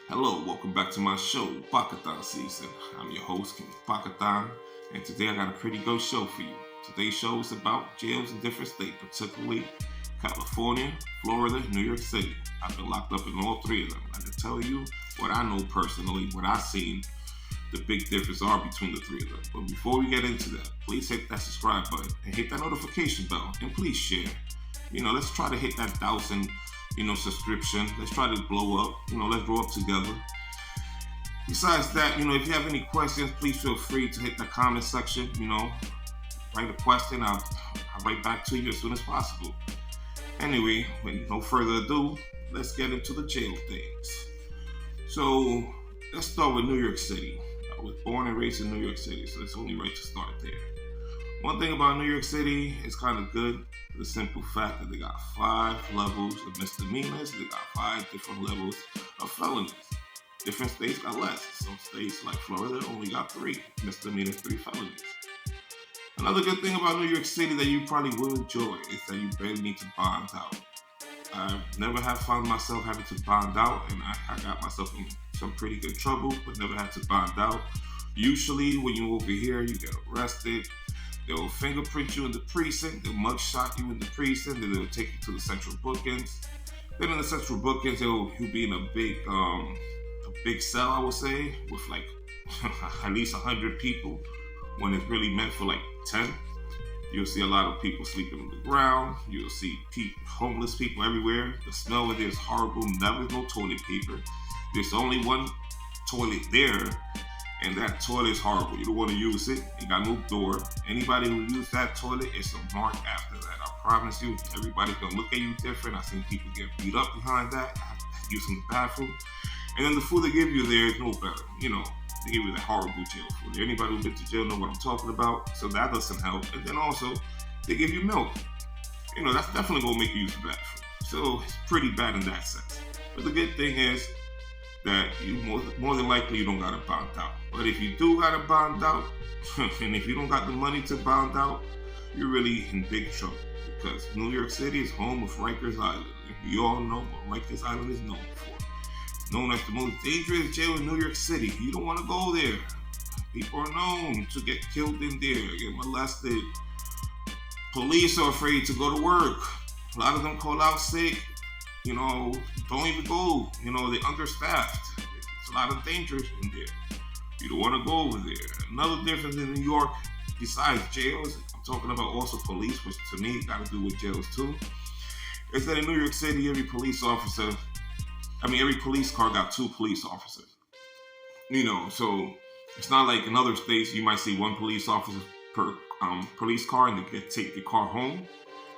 Hello, welcome back to my show, Pakathon Season. I'm your host, King Pakathon, and today I got a pretty good show for you. Today's show is about jails in different states, particularly California, Florida, New York City. I've been locked up in all three of them. I can tell you what I know personally, what I've seen, the big difference are between the three of them. But before we get into that, please hit that subscribe button and hit that notification bell, and please share. Let's try to hit that 1,000 subscription. Let's try to blow up. Let's grow up together. Besides that, if you have any questions, please feel free to hit the comment section. Write a question. I'll write back to you as soon as possible. Anyway, with no further ado, let's get into the jail things. So, let's start with New York City. I was born and raised in New York City, so it's only right to start there. One thing about New York City is kind of good. The simple fact that they got 5 levels of misdemeanors, they got 5 different levels of felonies. Different states got less. Some states like Florida only got 3 misdemeanors, 3 felonies. Another good thing about New York City that you probably will enjoy is that you barely need to bond out. I never have found myself having to bond out, and I got myself in some pretty good trouble, but never had to bond out. Usually when you over here, you get arrested. They'll fingerprint you in the precinct, they'll mugshot you in the precinct, then they'll take you to the central bookings. Then in the central bookings, you'll be in a big cell, I would say, with like at least 100 people, when it's really meant for like 10. You'll see a lot of people sleeping on the ground. You'll see homeless people everywhere. The smell of it is horrible. Never no toilet paper. There's only one toilet there, and that toilet is horrible. You don't want to use it. It got no door. Anybody who uses that toilet, it's a mark after that. I promise you, everybody's going to look at you different. I've seen people get beat up behind that, using the bathroom. And then the food they give you there is no better. They give you that horrible jail food. Anybody who's been to jail know what I'm talking about. So that doesn't help. And then also, they give you milk. That's definitely going to make you use the bathroom. So it's pretty bad in that sense. But the good thing is that you more than likely you don't got to bond out. But if you do got to bond out, and if you don't got the money to bond out, you're really in big trouble. Because New York City is home of Rikers Island. You all know what Rikers Island is known for. It's known as the most dangerous jail in New York City. You don't want to go there. People are known to get killed in there, get molested. Police are afraid to go to work. A lot of them call out sick. Don't even go. They're understaffed. There's a lot of danger in there. You don't want to go over there. Another difference in New York, besides jails, I'm talking about also police, which to me got to do with jails too, is that in New York City, every police car got 2 police officers. So it's not like in other states you might see 1 police officer per police car and they take the car home.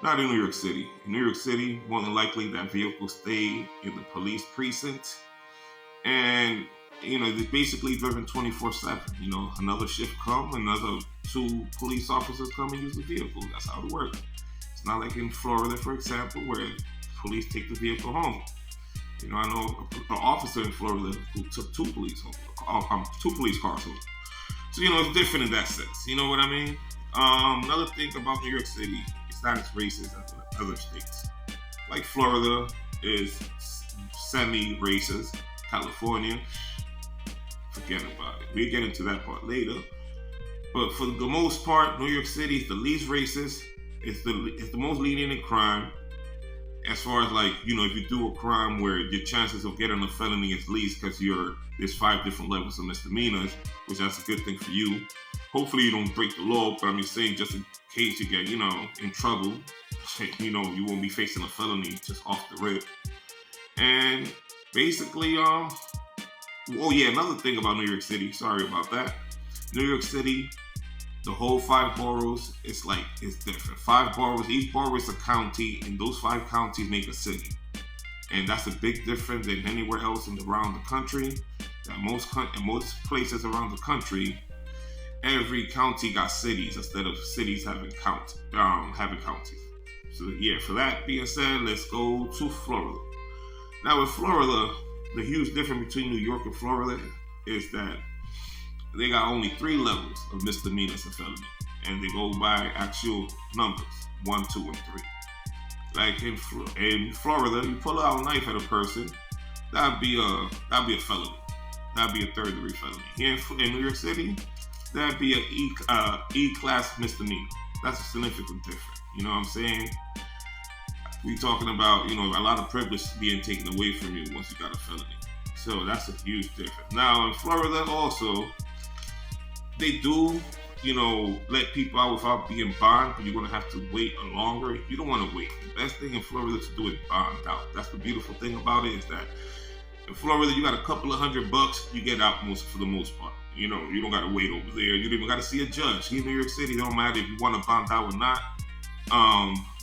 Not in New York City. In New York City, more than likely that vehicle stay in the police precinct. And, they're basically driven 24/7. Another shift come, another 2 police officers come and use the vehicle. That's how it works. It's not like in Florida, for example, where police take the vehicle home. I know an officer in Florida who took 2 police home, 2 police cars home. So, it's different in that sense. You know what I mean? Another thing about New York City, it's not as racist as other states. Like Florida is semi-racist. California, forget about it. We'll get into that part later. But for the most part, New York City is the least racist. It's the most lenient in crime. As far as if you do a crime where your chances of getting a felony is least because there's 5 different levels of misdemeanors, which that's a good thing for you. Hopefully you don't break the law, but I'm just saying just in case you get, in trouble, you won't be facing a felony just off the rip. And basically, another thing about New York City, sorry about that. New York City, the whole 5 boroughs, it's different. 5 boroughs, each borough is a county, and those 5 counties make a city. And that's a big difference than anywhere else around the country. That in most places around the country, every county got cities instead of cities having counties. So for that being said, let's go to Florida. Now with Florida, the huge difference between New York and Florida is that they got only 3 levels of misdemeanors and felony, and they go by actual numbers, 1, 2, and 3. Like in Florida, you pull out a knife at a person, that'd be a felony. That'd be a third-degree felony. Here in New York City, that'd be a E-class misdemeanor. That's a significant difference. You know what I'm saying? We talking about, a lot of privilege being taken away from you once you got a felony. So that's a huge difference. Now in Florida also, they do, let people out without being bond, but you're gonna have to wait longer. You don't want to wait. The best thing in Florida to do is bond out. That's the beautiful thing about it, is that in Florida you got a couple of $100, you get out for the most part. You don't gotta wait over there. You don't even gotta see a judge. Here in New York City, it don't matter if you want to bond out or not.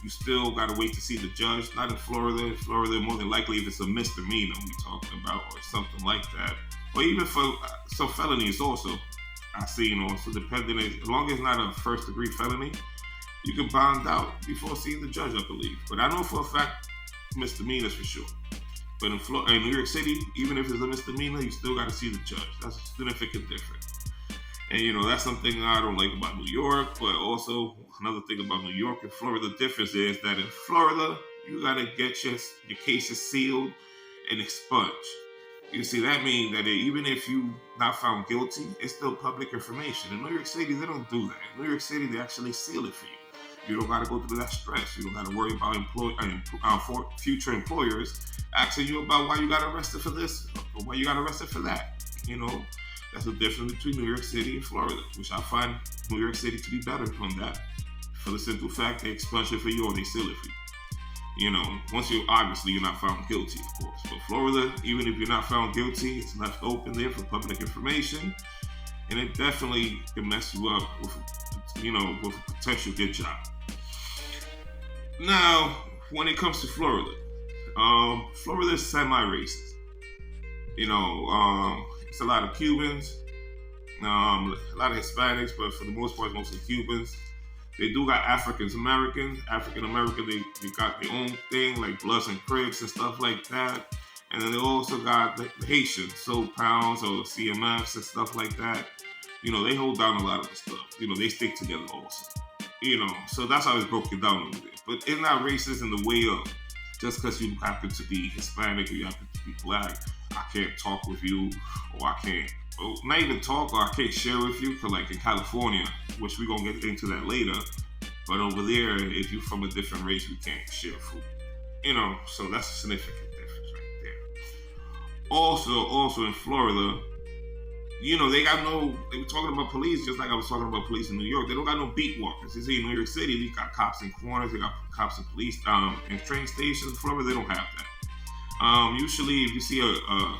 You still gotta wait to see the judge. Not in Florida. In Florida, more than likely, if it's a misdemeanor we're talking about or something like that, or even for some felonies also. I see, so depending, as long as it's not a first-degree felony, you can bond out before seeing the judge, I believe. But I know for a fact misdemeanors for sure. But in New York City, even if it's a misdemeanor, you still got to see the judge. That's a significant difference. And that's something I don't like about New York. But also another thing about New York and Florida, the difference is that in Florida, you got to get your cases sealed and expunged. You see, that means that even if you not found guilty, it's still public information. In New York City, they don't do that. In New York City, they actually seal it for you. You don't got to go through that stress. You don't got to worry about future employers asking you about why you got arrested for this or why you got arrested for that. That's the difference between New York City and Florida, which I find New York City to be better on that, for the simple fact they expunge it for you or they seal it for you. Once you're not found guilty, of course. But Florida, even if you're not found guilty, it's left open there for public information, and it definitely can mess you up with a potential good job. Now, when it comes to Florida, Florida is semi-racist. It's a lot of Cubans, a lot of Hispanics, but for the most part, mostly Cubans. They do got African American, they got their own thing, like Bloods and Crips and stuff like that. And then they also got the Haitians, Soul Pounds or CMFs and stuff like that. They hold down a lot of the stuff. They stick together also. So that's how it's broken down over there. But it's not racist in the way of just because you happen to be Hispanic or you happen to be Black, I can't talk with you, or I can't, not even talk, or I can't share with you. Because like in California, which we're going to get into that later, but over there, if you're from a different race, we can't share food. So that's a significant difference right there. Also in Florida, they were talking about police, just like I was talking about police in New York. They don't got no beat walkers. You see, in New York City, they got cops in corners, they got cops and police in train stations. In Florida, they don't have that. Usually, if you see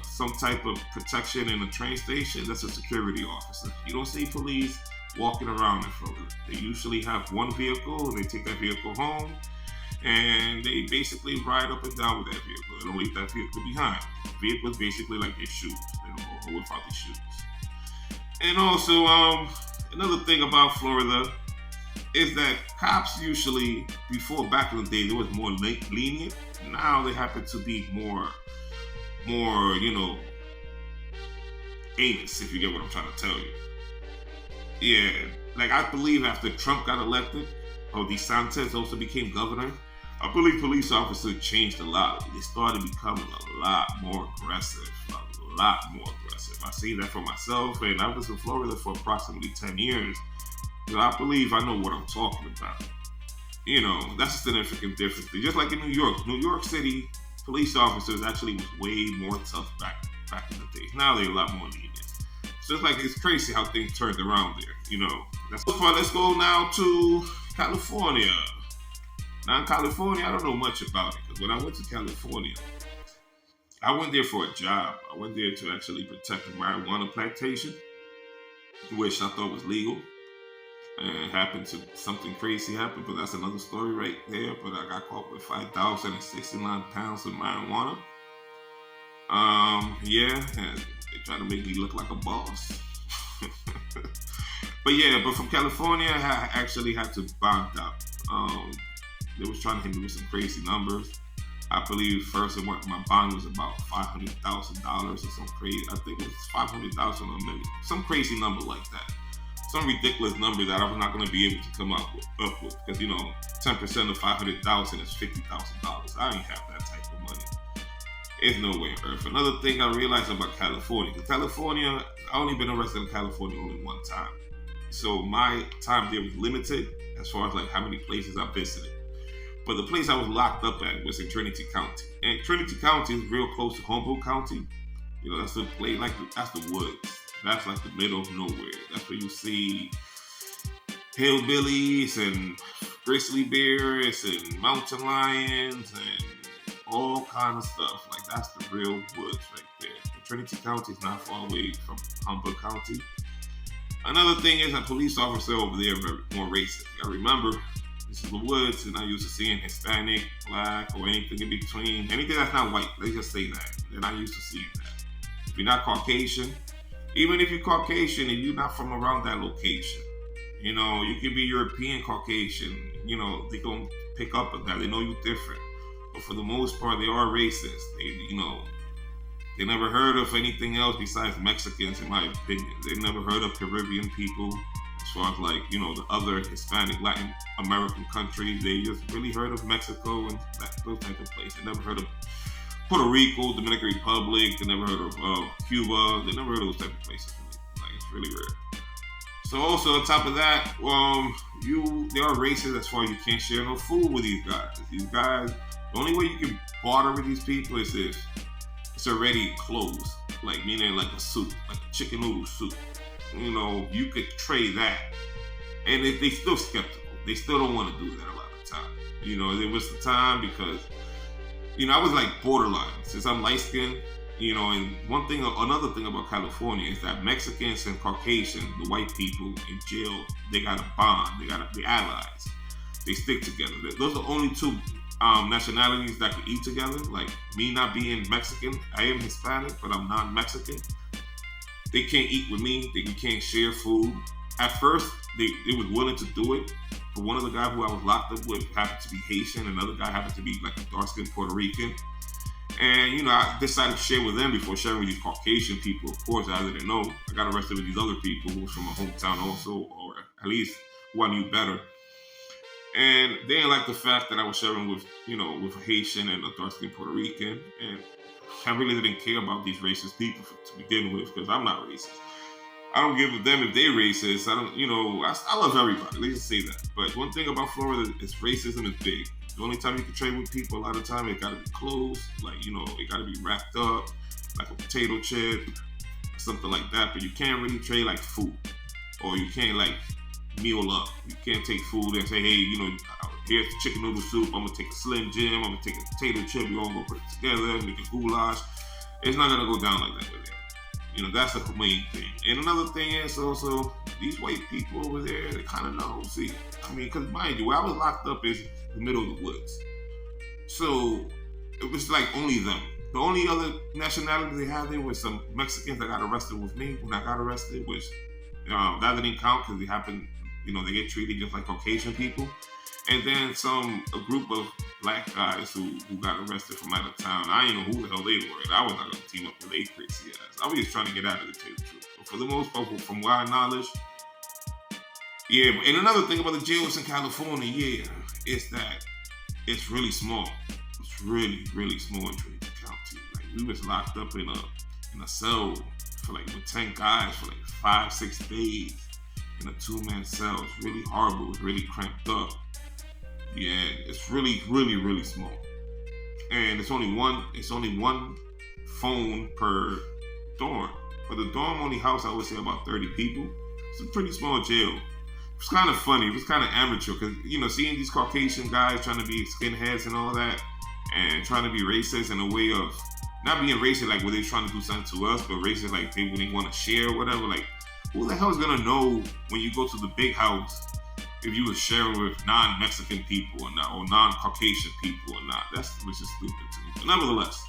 some type of protection in a train station, that's a security officer. You don't see police walking around in Florida. They usually have one vehicle, and they take that vehicle home, and they basically ride up and down with that vehicle. They don't leave that vehicle behind. The vehicle is basically like their shoes. They don't go home without their shoes. And also, another thing about Florida is that cops usually, back in the day, there was more lenient. Now they happen to be more, heinous, if you get what I'm trying to tell you. Yeah, like I believe after Trump got elected, or DeSantis also became governor, I believe police officers changed a lot. They started becoming a lot more aggressive. I see that for myself, and I was in Florida for approximately 10 years. So I believe I know what I'm talking about. That's a significant difference. Just like in New York City, police officers actually was way more tough back in the days. Now they're a lot more lenient. So it's crazy how things turned around there. That's fun. Let's go now to California. Now in California, I don't know much about it, because when I went to California, I went there for a job. I went there to actually protect a marijuana plantation, which I thought was legal. And something crazy happened, but that's another story right there. But I got caught with 5,069 pounds of marijuana. And they try to make me look like a boss. But from California, I actually had to bond out. They was trying to hit me with some crazy numbers. I believe first my bond was about $500,000 or some crazy. I think it was 500,000 or maybe some crazy number like that. Some ridiculous number that I'm not going to be able to come up with, because 10% of $500,000 is $50,000. I ain't have that type of money. There's no way on earth. Another thing I realized about California, I only been arrested in California only one time. So my time there was limited as far as like how many places I visited. But the place I was locked up at was in Trinity County. And Trinity County is real close to Humboldt County. You know, that's the place, that's the woods. That's like the middle of nowhere. That's where you see hillbillies and grizzly bears and mountain lions and all kind of stuff. Like, that's the real woods right there. And Trinity County is not far away from Humboldt County. Another thing is that police officers over there are more racist. You gotta remember, this is the woods, and I'm used to seeing Hispanic, black, or anything in between. Anything that's not white, they just say that. They're not used to seeing that. If you're not Caucasian, even if you're Caucasian and you're not from around that location, you know, you can be European Caucasian, you know, they gonna pick up on that. They know you're different. But for the most part, they are racist. They never heard of anything else besides Mexicans, in my opinion. They've never heard of Caribbean people, as far as like, you know, the other Hispanic, Latin American countries. They just really heard of Mexico and those type of places. They never heard of Puerto Rico, Dominican Republic. They never heard of Cuba. They never heard of those type of places. Like, it's really rare. So also on top of that, they are racist as far as you can't share no food with these guys. These guys, the only way you can barter with these people is if it's already closed, like meaning like a soup, like a chicken noodle soup. You know, you could trade that, and they still skeptical. They still don't want to do that a lot of the time. You know, there was the time because, you know, I was like borderline since I'm light skinned. You know, and another thing about California is that Mexicans and Caucasian, the white people in jail, they got a bond. They got the allies. They stick together. Those are the only two nationalities that can eat together. Like me not being Mexican, I am Hispanic, but I'm not Mexican. They can't eat with me. They can't share food. At first, they was willing to do it. But one of the guys who I was locked up with happened to be Haitian. Another guy happened to be like a dark-skinned Puerto Rican. And, you know, I decided to share with them before sharing with these Caucasian people. Of course, I didn't know. I got arrested with these other people who was from my hometown also, or at least who I knew better. And they didn't like the fact that I was sharing with, you know, with a Haitian and a dark-skinned Puerto Rican. And I really didn't care about these racist people to begin with, because I'm not racist. I don't give a damn if they're racist. I love everybody. Let's just say that. But one thing about Florida is racism is big. The only time you can trade with people, a lot of time, it gotta be closed. Like, you know, it gotta be wrapped up, like a potato chip, something like that. But you can't really trade like food, or you can't like meal up. You can't take food and say, hey, you know, here's the chicken noodle soup. I'm gonna take a Slim Jim. I'm gonna take a potato chip. We all gonna put it together, make a goulash. It's not gonna go down like that with there. You know, that's the main thing. And another thing is also these white people over there, they kind of know. See, I mean, because mind you, where I was locked up is the middle of the woods. So it was like only them. The only other nationality they had there was some Mexicans that got arrested with me when I got arrested, which that didn't count because they happened, you know, they get treated just like Caucasian people. And then a group of black guys who got arrested from out of town. I didn't know who the hell they were. I was not going to team up with they crazy ass. I was just trying to get out of the tell you the truth. But for the most part, from what I knowledge, yeah. And another thing about the jails in California, is that it's really small. It's really, really small in Trinity County. Like, we was locked up in a cell for like with 10 guys for like 5-6 days in a 2-man cell. It's really horrible. It's really cramped up. Yeah, it's really, really, really small. And it's only one phone per dorm. But the dorm only house, I would say, about 30 people. It's a pretty small jail. It was kind of funny. It was kind of amateur because, you know, seeing these Caucasian guys trying to be skinheads and all that, and trying to be racist in a way of not being racist like where they're trying to do something to us, but racist like they wouldn't want to share or whatever. Like, who the hell is gonna know when you go to the big house if you were sharing with non-Mexican people or not, or non-Caucasian people or not? That's which is stupid to me. But nevertheless,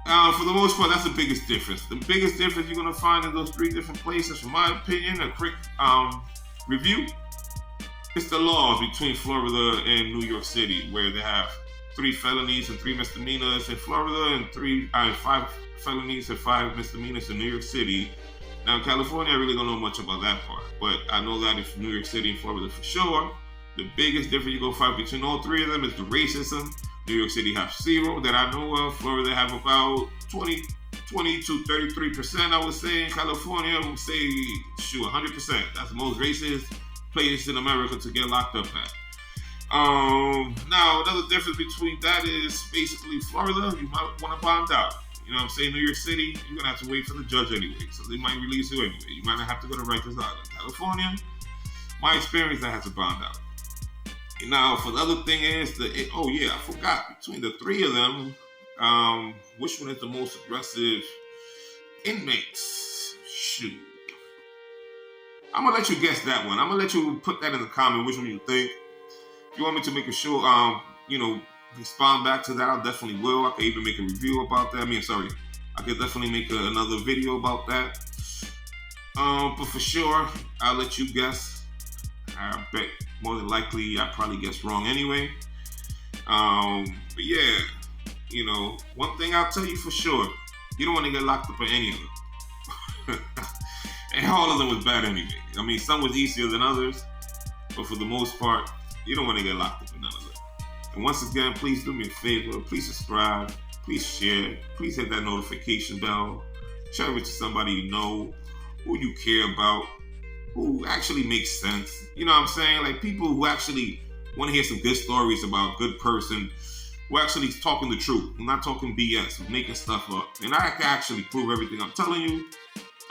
for the most part, that's the biggest difference. The biggest difference you're gonna find in those 3 different places, from my opinion, a quick review, it's the laws between Florida and New York City, where they have 3 felonies and 3 misdemeanors in Florida, and 5 felonies and 5 misdemeanors in New York City. Now, in California, I really don't know much about that part, but I know that in New York City and Florida for sure, the biggest difference you're going to find between all 3 of them is the racism. New York City have 0 that I know of. Florida have about 20 to 33%, I would say. In California, I would say, 100%. That's the most racist place in America to get locked up at. Now, another difference between that is basically Florida, you might want to bond out. You know what I'm saying? New York City, you're going to have to wait for the judge anyway. So they might release you anyway. You might not have to go to Rikers Island. California, my experience, I had to bond out. Now, for the other thing is, I forgot. Between the 3 of them, which one is the most aggressive inmates? Shoot. I'm going to let you guess that one. I'm going to let you put that in the comment, which one you think. If you want me to make a show, respond back to that, I definitely will. I could even make a review about that. I could definitely make another video about that. But for sure, I'll let you guess. I bet more than likely I probably guess wrong anyway. But yeah, one thing I'll tell you for sure, you don't want to get locked up in any of them. And all of them was bad anyway. Some was easier than others, but for the most part, you don't want to get locked up in none of them. And once again, please do me a favor. Please subscribe. Please share. Please hit that notification bell. Share it with somebody you know, who you care about, who actually makes sense. You know what I'm saying? Like people who actually want to hear some good stories about a good person, who actually talking the truth. I'm not talking BS. I'm making stuff up. And I can actually prove everything I'm telling you.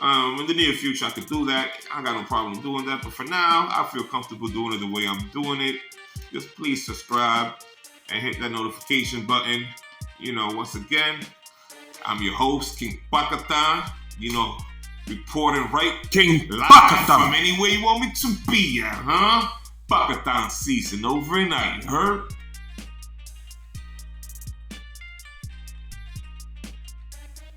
In the near future, I could do that. I got no problem doing that. But for now, I feel comfortable doing it the way I'm doing it. Just please subscribe and hit that notification button. Once again, I'm your host, King Pakatan. Reporting right King live Pakatan from anywhere you want me to be at, huh? Pakatan season over and out, you heard?